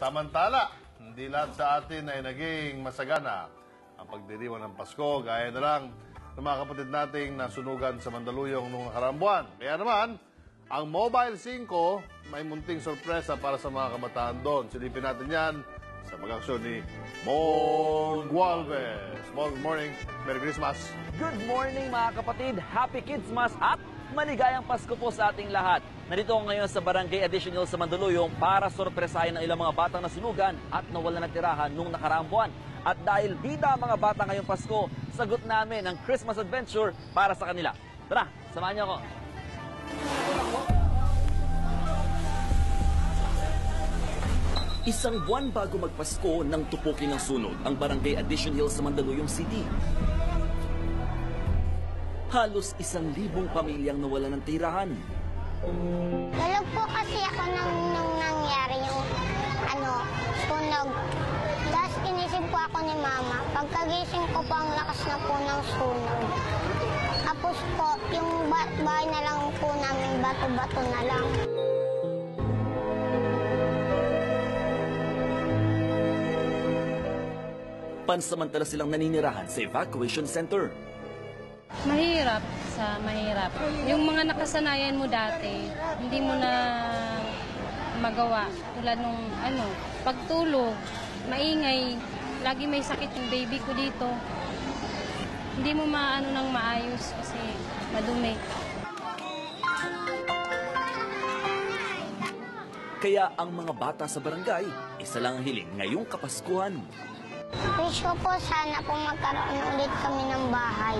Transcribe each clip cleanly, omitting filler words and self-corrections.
Samantala, hindi lahat sa atin ay naging masagana ang pagdiriwang ng Pasko, gaya na lang ng mga kapatid nating nasunugan sa Mandaluyong noong nakaraang buwan. Kaya naman, ang Mobile 5 may munting sorpresa para sa mga kabataan doon. Silipin natin yan sa pag-aksyon ni Mon Gualvez. Good morning. Merry Christmas. Good morning mga kapatid. Happy Kidsmas at maligayang Pasko po sa ating lahat. Nandito ako ngayon sa Barangay Additional sa Mandaluyong para sorpresahin ang ilang mga batang nasunugan at nawalan ng tirahan nung nakaraang buwan. At dahil bida ang mga bata ngayong Pasko, sagot namin ang Christmas adventure para sa kanila. Tara, samahan niyo ako. Isang buwan bago magpasko nang tupukin ng sunog ang Barangay Addition Hill sa Mandaluyong City. Halos 1,000 pamilyang nawalan ng tirahan. Tulog po kasi ako nung nangyari yung sunog. Tapos inisip po ako ni Mama. Pagkagising ko po ang lakas na po ng sunog. Tapos po, yung bahay na lang po namin, bato-bato na lang. Pansamantala silang naninirahan sa evacuation center. Mahirap mahirap. Yung mga nakasanayan mo dati, hindi mo na magawa. Tulad nung pagtulog, maingay, lagi may sakit yung baby ko dito. Hindi mo maano nang maayos kasi madumi. Kaya ang mga bata sa barangay, isa lang ang hiling ngayong Kapaskuhan. Wish ko po sana po magkaroon ulit kami ng bahay.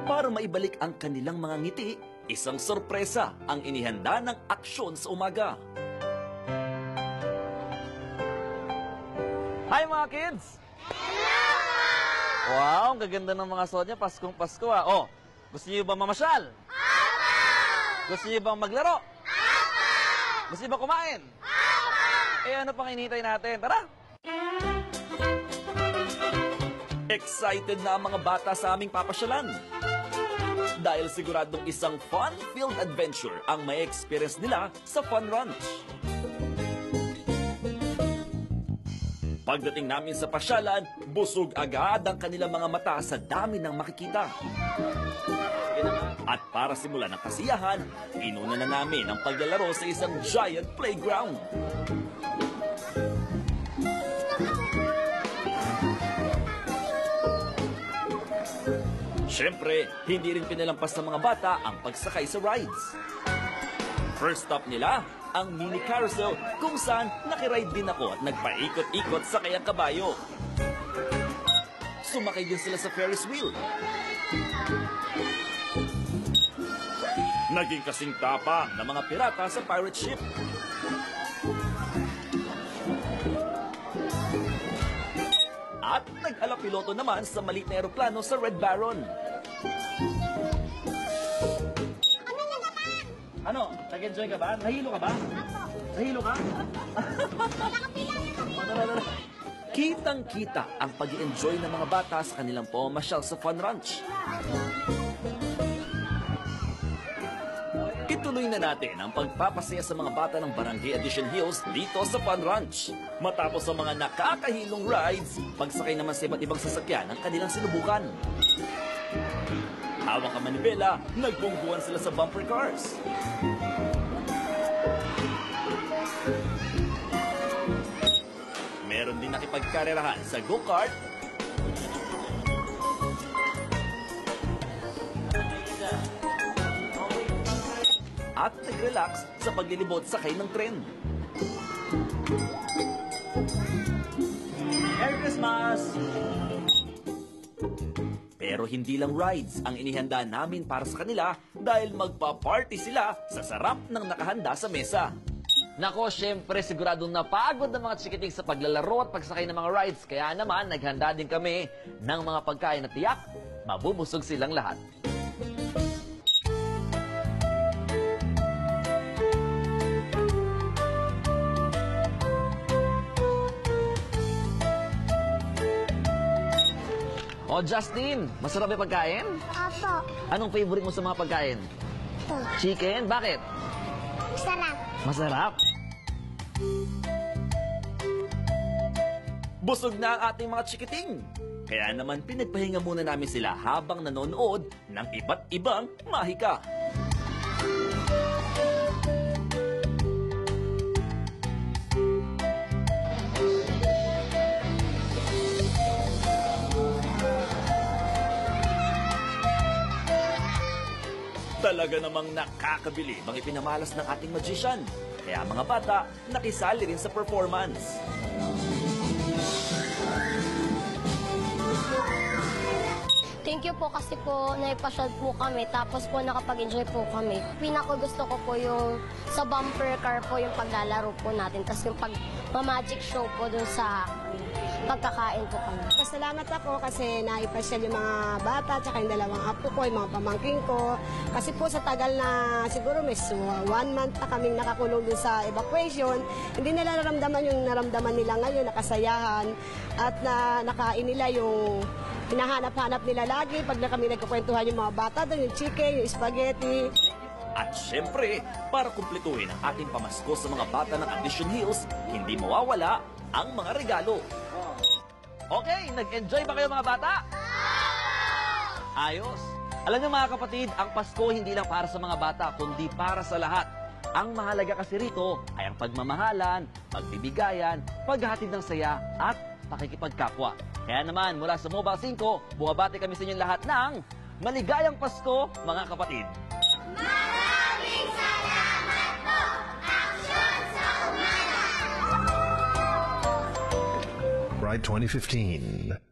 Para maibalik ang kanilang mga ngiti, isang sorpresa ang inihanda ng aksyon sa umaga. Hi mga kids! Wow, ang gaganda ng mga suot niya. Paskong Pasko ah. Oh, gusto niyo ba mamasyal? Opo! Gusto niyo bang maglaro? Opo! Gusto niyo ba kumain? Opo! Eh ano pang hinihintay natin? Tara! Excited na ang mga bata sa aming papasyalan. Dahil siguradong isang fun-filled adventure ang may experience nila sa Fun Ranch. Pagdating namin sa pasyalan, busog agad ang kanilang mga mata sa dami ng makikita. At para simulan ang kasiyahan, inuna na namin ang paglalaro sa isang giant playground. Siyempre, hindi rin pinalampas ng mga bata ang pagsakay sa rides. First stop nila, ang mini carousel kung saan nakiride din ako at nagpaikot-ikot sa kayang kabayo. Sumakay din sila sa Ferris wheel. Naging kasing tapang ng mga pirata sa pirate ship. At nag-alapiloto naman sa maliit na eroplano sa Red Baron. Ano? Nag-enjoy ka ba? Nahilo ka ba? Nahilo ka? Kitang-kita ang pag-i-enjoy ng mga bata sa kanilang pamamasyal sa Fun Ranch. Ituloy na natin ang pagpapasaya sa mga bata ng Barangay Addition Hills dito sa Fun Ranch. Matapos ang mga nakakahilong rides, pagsakay naman sa iba't ibang sasakyan ang kanilang sinubukan. Hawak ang manibela, nagbungguan sila sa bumper cars. Meron din nakipagkarerahan sa go-kart. At nag-relax sa paglilibot sakay ng tren. Merry Christmas! Pero hindi lang rides ang inihanda namin para sa kanila dahil magpa-party sila sa sarap ng nakahanda sa mesa. Nako, syempre siguradong napagod ng mga chikiting sa paglalaro at pagsakay ng mga rides. Kaya naman, naghanda din kami ng mga pagkain na tiyak, mabubusog silang lahat. Oh, Justin, masarap yung pagkain? Opo. Anong favorite mo sa mga pagkain? Ito. Chicken? Bakit? Sarap. Masarap? busog na ang ating mga chikiting. Kaya naman pinagpahinga muna namin sila habang nanonood ng iba't ibang mahika. Talaga namang nakakabili ang ipinamalas ng ating magician. Kaya mga bata, nakisali rin sa performance. Thank you po kasi po naipasyal po kami tapos po nakapag-enjoy po kami. Pinakagusto ko po yung sa bumper car po yung paglalaro po natin tapos yung pag-magic show po dun sa pagkakain po kami. Pasalamat ako kasi naipasyal yung mga bata tsaka yung dalawang apo ko, yung mga pamangking ko. Kasi po sa tagal na siguro may 1 month na kaming nakakulong dun sa evacuation, hindi nila naramdaman yung naramdaman nila ngayon, nakasayahan at nakain nila yung hinahanap-hanap nila lagi pag na kami nagkukwentuhan yung mga bata doon, yung chicken, yung spaghetti. At syempre, para kumpletuhin ang ating pamasko sa mga bata ng Addition Hills, hindi mawawala ang mga regalo. Okay, nag-enjoy ba kayo mga bata? Ayos. Alam niyo mga kapatid, ang Pasko hindi lang para sa mga bata, kundi para sa lahat. Ang mahalaga kasi rito ay ang pagmamahalan, pagbibigayan, paghahatid ng saya at pakikipagkapwa. Kaya naman, mula sa Mobile 5, bumabati kami sa inyong lahat ng maligayang Pasko, mga kapatid. Maraming salamat po! Aksyon sa Humana! Pride 2015.